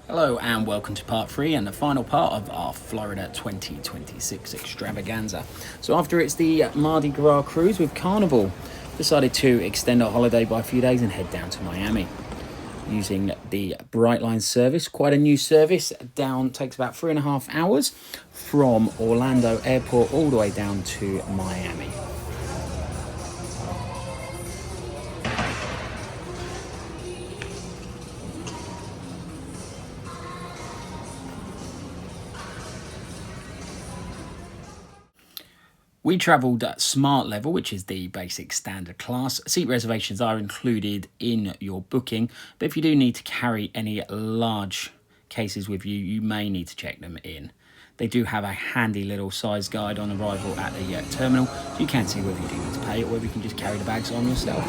Hello and welcome to part 3 and the final part of our Florida 2026 extravaganza. So after it's the Mardi Gras cruise with Carnival, decided to extend our holiday by a few days and head down to Miami. Using the Brightline service, quite a new service, takes about 3.5 hours from Orlando Airport all the way down to Miami. We travelled at Smart Level, which is the basic standard class. Seat reservations are included in your booking, but if you do need to carry any large cases with you, you may need to check them in. They do have a handy little size guide on arrival at the terminal, so you can see whether you do need to pay or whether you can just carry the bags on yourself.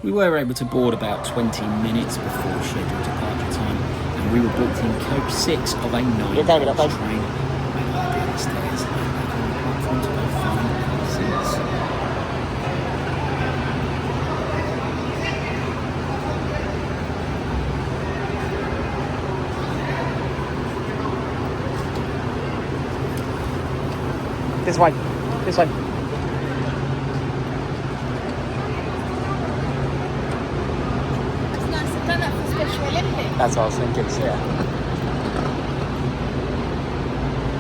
We were able to board about 20 minutes before scheduled departure time, and we were booked in coach 6 of a 9-coach train. Made our way down the stairs and back on the platform to go find our seats. This way. This way. That's what I was thinking, so yeah.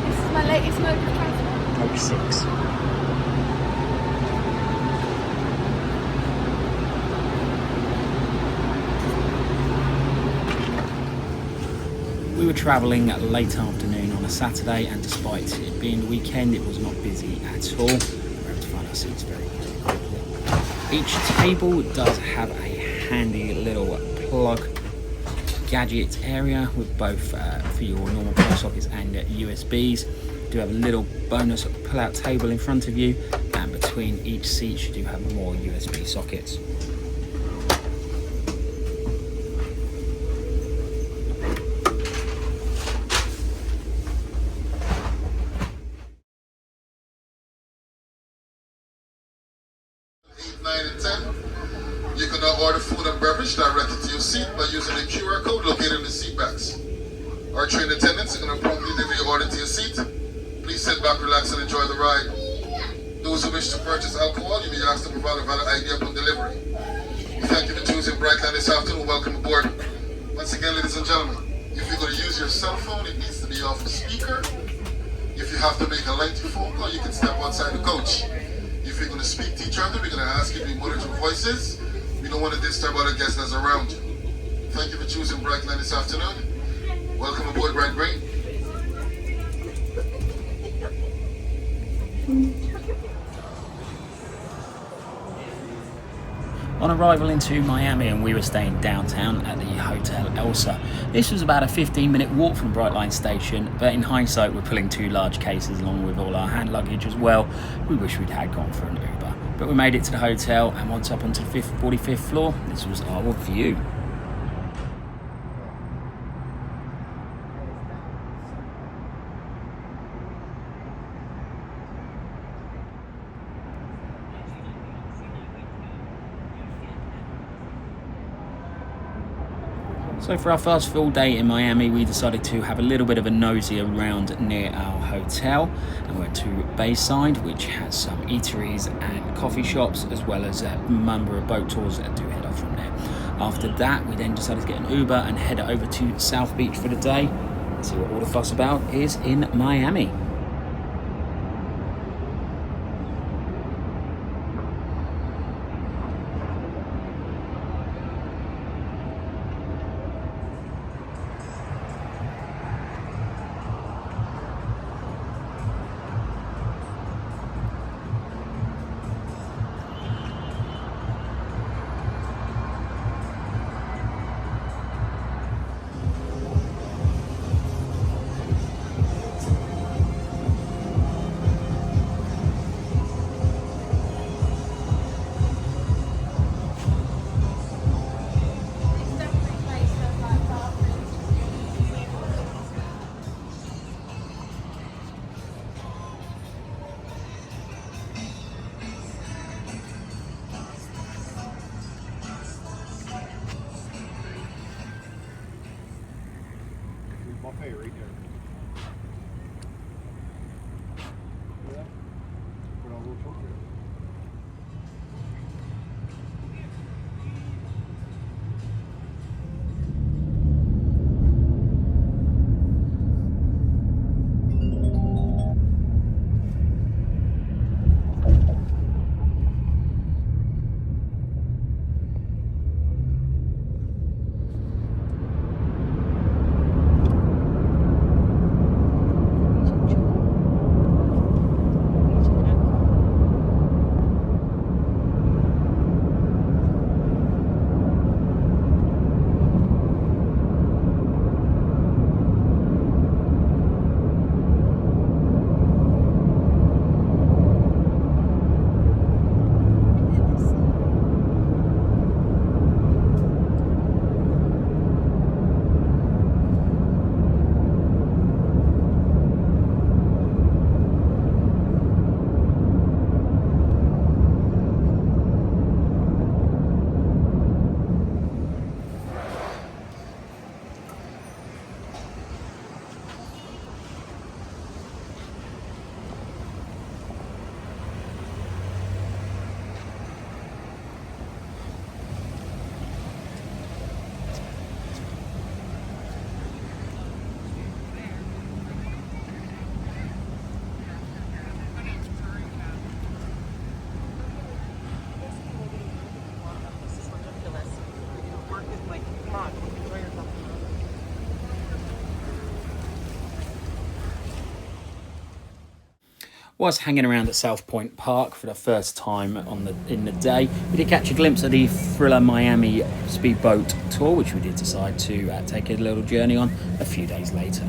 This is my latest mode of transport. Coach 6. We were travelling late afternoon on a Saturday, and despite it being the weekend, it was not busy at all. We were able to find our seats very quickly. Each table does have a handy little plug gadget area with both for your normal plug sockets and USBs. You do have a little bonus pull-out table in front of you, and between each seat you do have more USB sockets. You can now order food and beverage directly to your seat by using the QR code located in the seat backs. Our train attendants are going to promptly deliver your order to your seat. Please sit back, relax, and enjoy the ride. Those who wish to purchase alcohol, you may ask to provide a valid ID upon delivery. We thank you for choosing Brightline this afternoon. Welcome aboard. Once again, ladies and gentlemen, if you're going to use your cell phone, it needs to be off the speaker. If you have to make a lengthy phone call, you can step outside the coach. If you're going to speak to each other, we're going to ask you to monitor voices. We don't want to disturb other guests that's around you. Thank you for choosing Brightline this afternoon. Welcome aboard, Brightline. On arrival into Miami, and we were staying downtown at the Hotel Elsa. This was about a 15-minute walk from Brightline Station, but in hindsight we're pulling 2 large cases along with all our hand luggage as well. We wish we'd had gone for an Uber. But we made it to the hotel, and once up onto the 45th floor, this was our view. So for our first full day in Miami, we decided to have a little bit of a nosy around near our hotel, and went to Bayside, which has some eateries and coffee shops, as well as a number of boat tours that do head off from there. After that, we then decided to get an Uber and head over to South Beach for the day and see what all the fuss about is in Miami. Buffet right there. Yeah. Put on a little short there. Whilst hanging around at South Point Park for the first time in the day, we did catch a glimpse of the Thriller Miami speedboat tour, which we did decide to take a little journey on a few days later.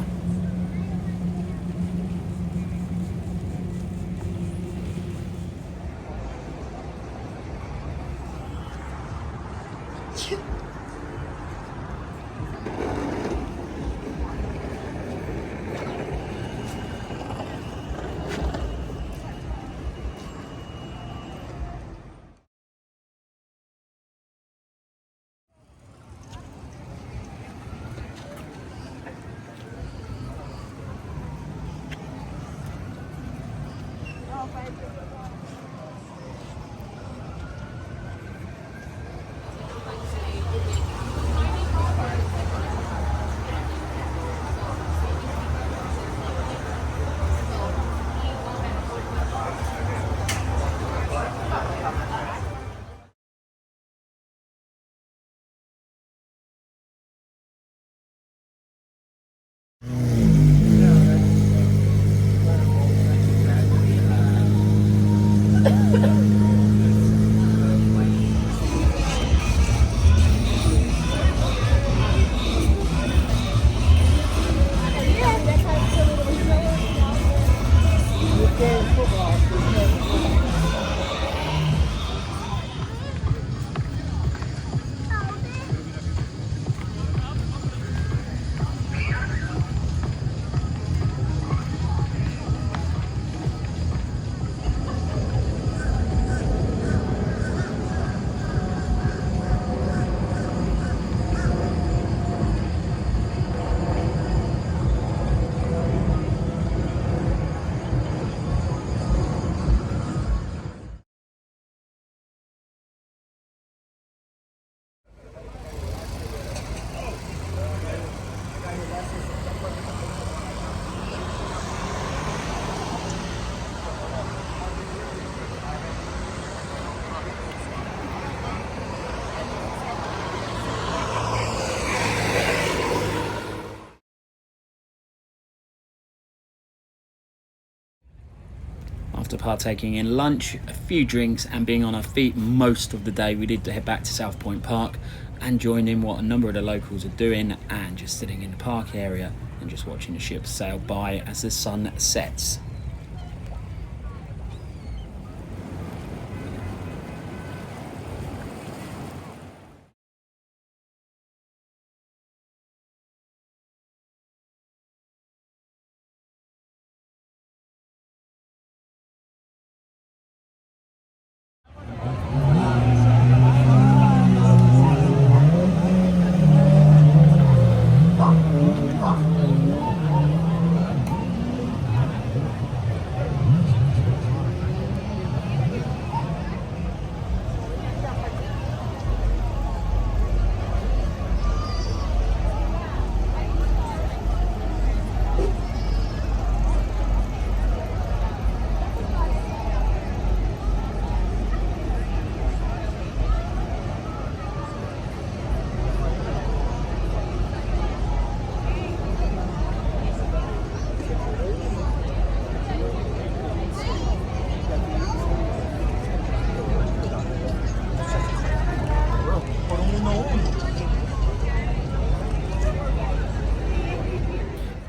After partaking in lunch, a few drinks, and being on our feet most of the day, we did head back to South Point Park and join in what a number of the locals are doing and just sitting in the park area and just watching the ships sail by as the sun sets.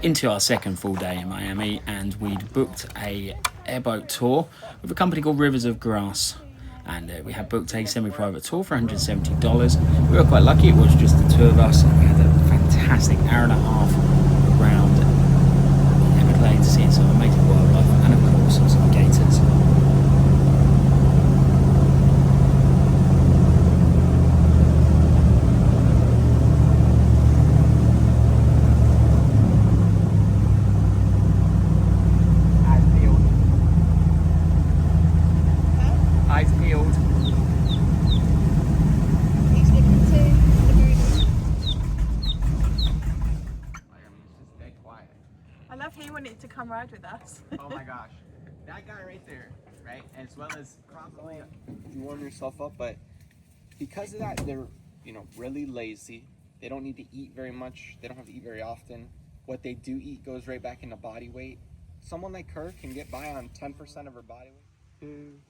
Into our second full day in Miami, and we'd booked a airboat tour with a company called Rivers of Grass, and we had booked a semi-private tour for $170. We were quite lucky, it was just the two of us, and we had a fantastic hour and a half around the Everglades, seeing some amazing wildlife and of course some gators. To come ride with us. Oh my gosh, that guy right there, right? As well as probably you warm yourself up, but because of that, they're really lazy. They don't need to eat very much. They don't have to eat very often. What they do eat goes right back into body weight. Someone like her can get by on 10% of her body weight.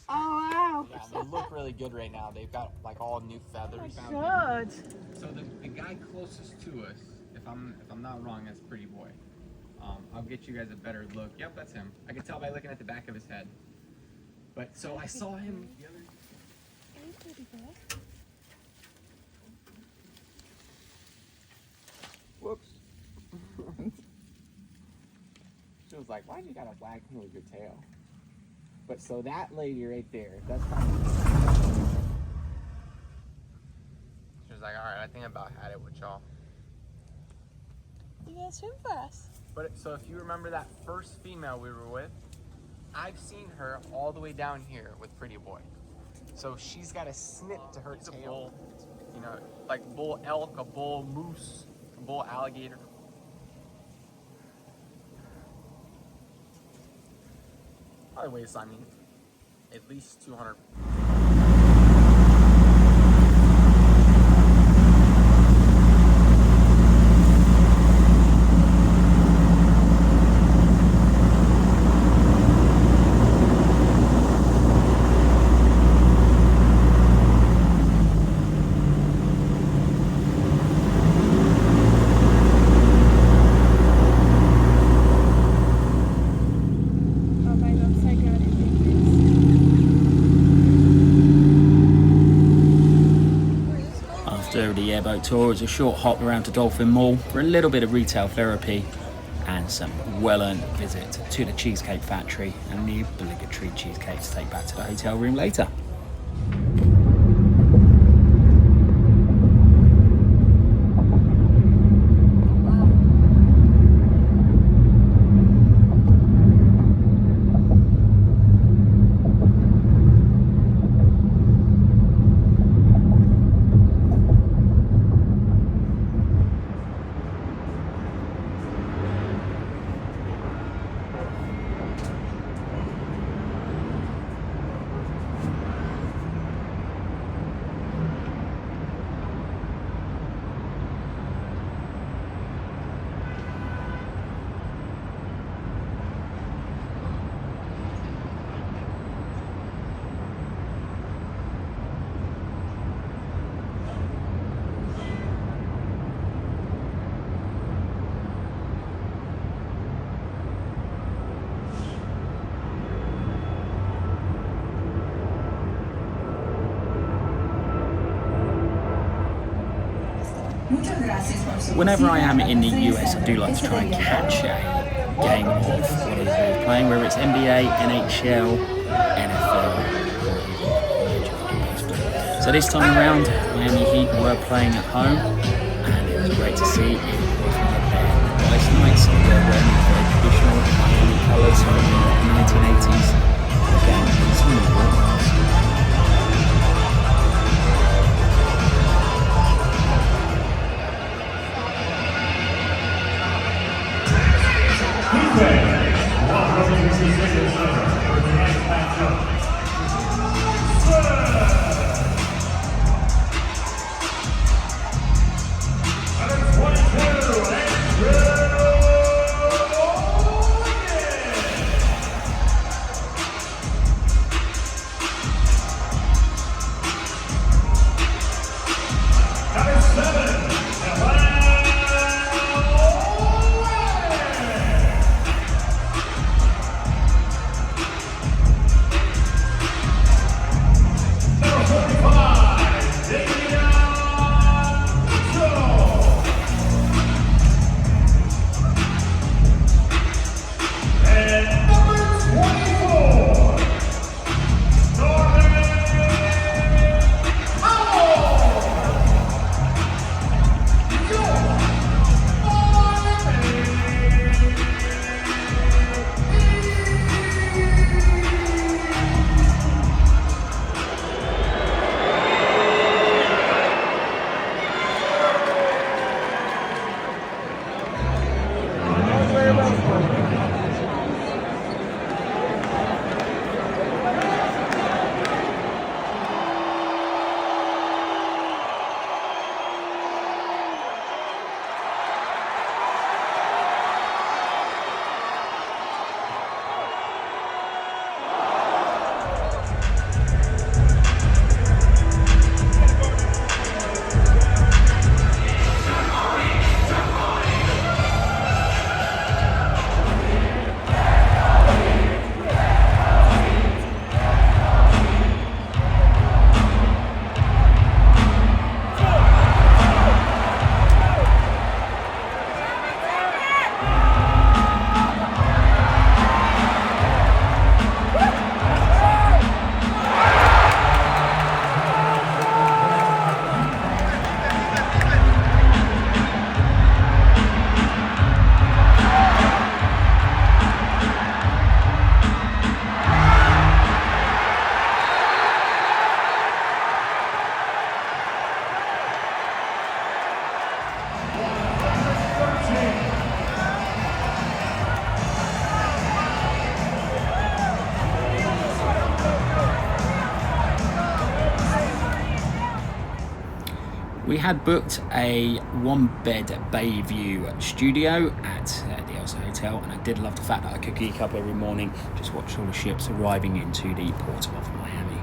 Oh wow! Yeah, they look really good right now. They've got like all new feathers. Good. So the guy closest to us, if I'm not wrong, that's Pretty Boy. I'll get you guys a better look. Yep, that's him. I can tell by looking at the back of his head. But so I saw him the other. Hey, Pretty Boy. Whoops. She was like, "Why'd you gotta whack me with your tail?" But so that lady right there, that's probably. She was like, "All right, I think I about had it with y'all." You gonna swim for us? But so if you remember that first female we were with, I've seen her all the way down here with Pretty Boy. So she's got a snip to her tail. Like bull elk, a bull moose, a bull alligator. Probably weighs, I mean, at least 200. After the airboat tour, it was a short hop around to Dolphin Mall for a little bit of retail therapy and some well-earned visit to the Cheesecake Factory and the obligatory cheesecake to take back to the hotel room later. Whenever I am in the US, I do like to try and catch a game of what is really playing, whether it's NBA, NHL, NFL, or even college baseball. So this time around, Miami Heat were playing at home, and it was great to see. It was one of their nice nights. They were wearing very traditional Miami colours from the 1980s. Again, it's New York. We had booked a one-bed Bayview studio at the Elsa Hotel, and I did love the fact that I could geek up every morning, just watch all the ships arriving into the port of Miami.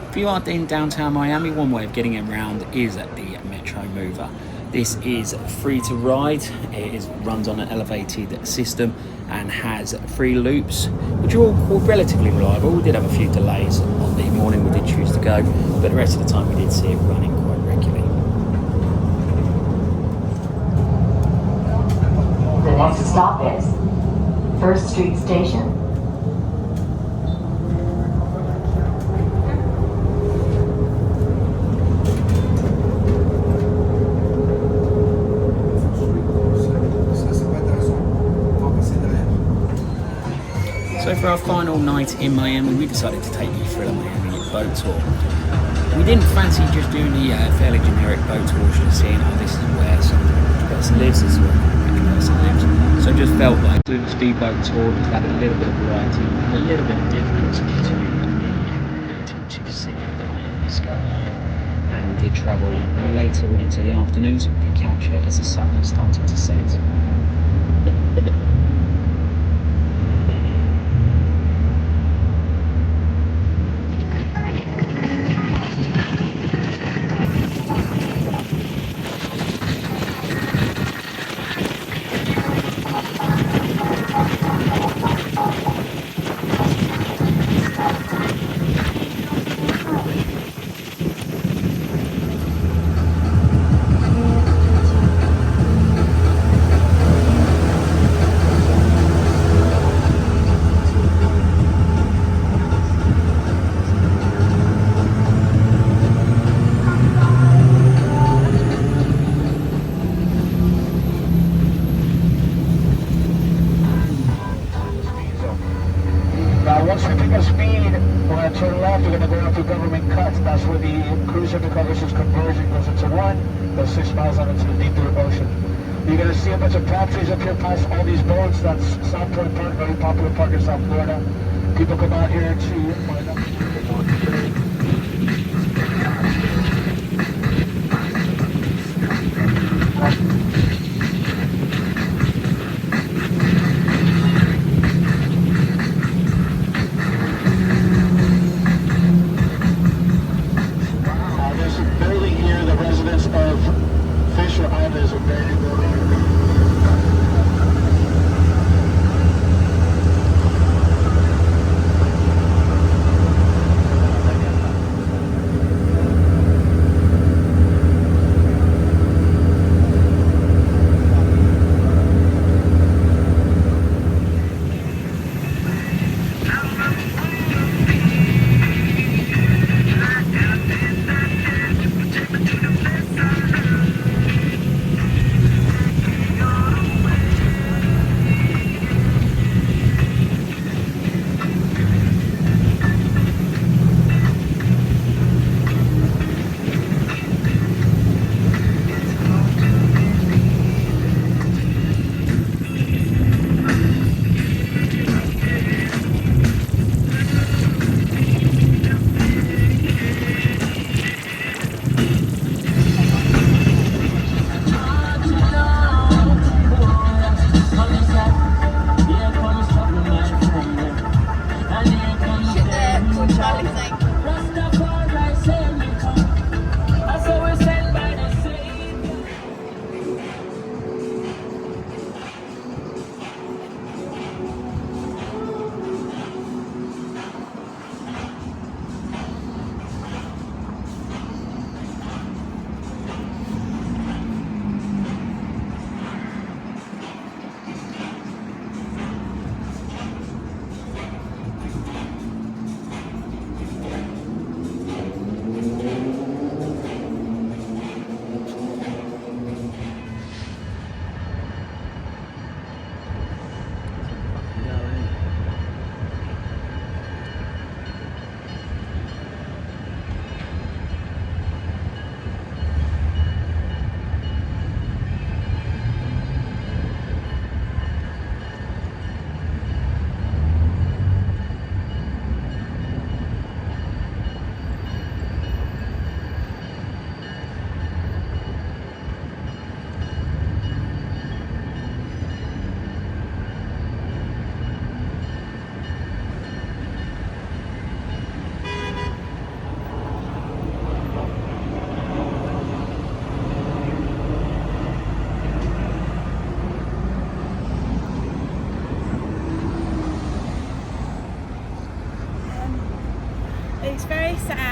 If you are in downtown Miami, one way of getting around is at the Metro Mover. This is free to ride. Runs on an elevated system and has 3 loops, which are all relatively reliable. We did have a few delays on the morning we did choose to go, but the rest of the time we did see it running quite regularly. The next stop is First Street Station. So for our final night in Miami, we decided to take the 𝗙𝗏𝗏Miami boat tour. We didn't fancy just doing the fairly generic boat tour, just seeing, oh, this is where some person lives, this is where a person lives. So just felt like doing a speedboat tour just had a little bit of variety, a little bit of difference to see the Miami skyline. And we did travel later into the afternoon, so we could capture it as the sun started to set. Once we pick up speed, we're going to turn left. We're going to go out to government cuts. That's where the cruiser Nicolaus's conversion goes into 1, goes 6 miles out into the deep blue ocean. You're going to see a bunch of palm trees up here past all these boats. That's South Point Park, very popular park in South Florida. People come out here to find out.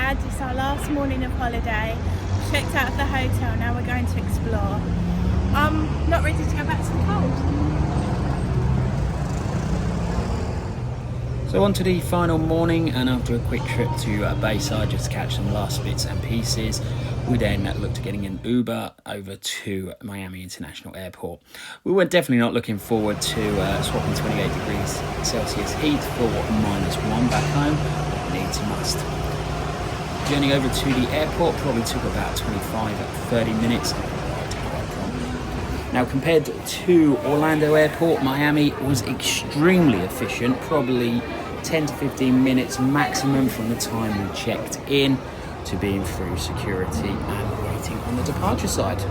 sad. It's our last morning of holiday. Checked out of the hotel, now we're going to explore. Not ready to go back to the cold. So on to the final morning, and after a quick trip to Bayside just to catch some last bits and pieces, we then looked at getting an Uber over to Miami International Airport. We were definitely not looking forward to swapping 28 degrees Celsius heat for -1 back home, but needs must. Journey over to the airport probably took about 25-30 minutes. Now, compared to Orlando Airport, Miami was extremely efficient, probably 10 to 15 minutes maximum from the time we checked in to being through security and waiting on the departure side.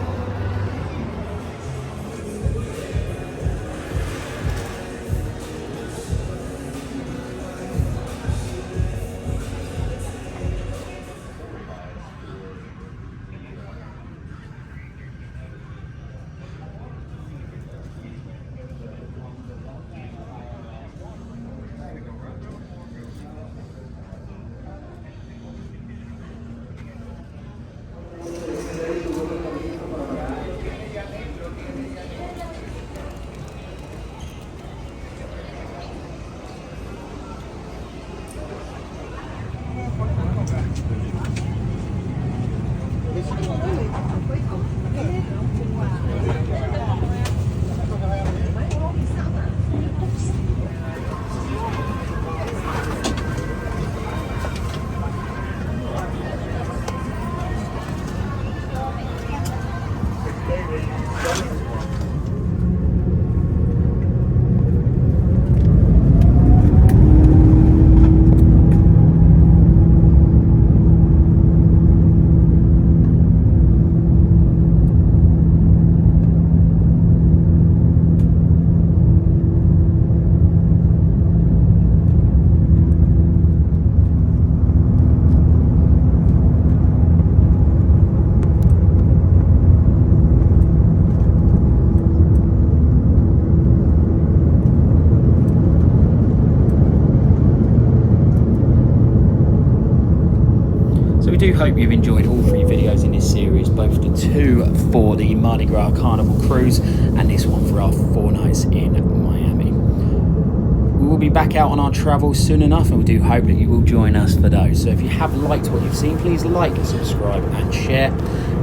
We do hope you've enjoyed all 3 videos in this series, both the 2 for the Mardi Gras Carnival cruise and this one for our 4 nights in Miami. We will be back out on our travels soon enough, and we do hope that you will join us for those. So if you have liked what you've seen, please like, subscribe and share,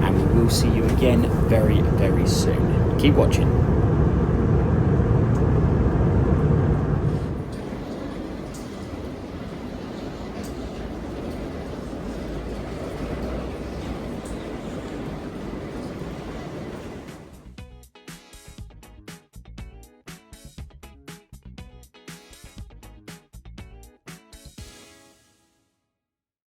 and we will see you again very, very soon. Keep watching.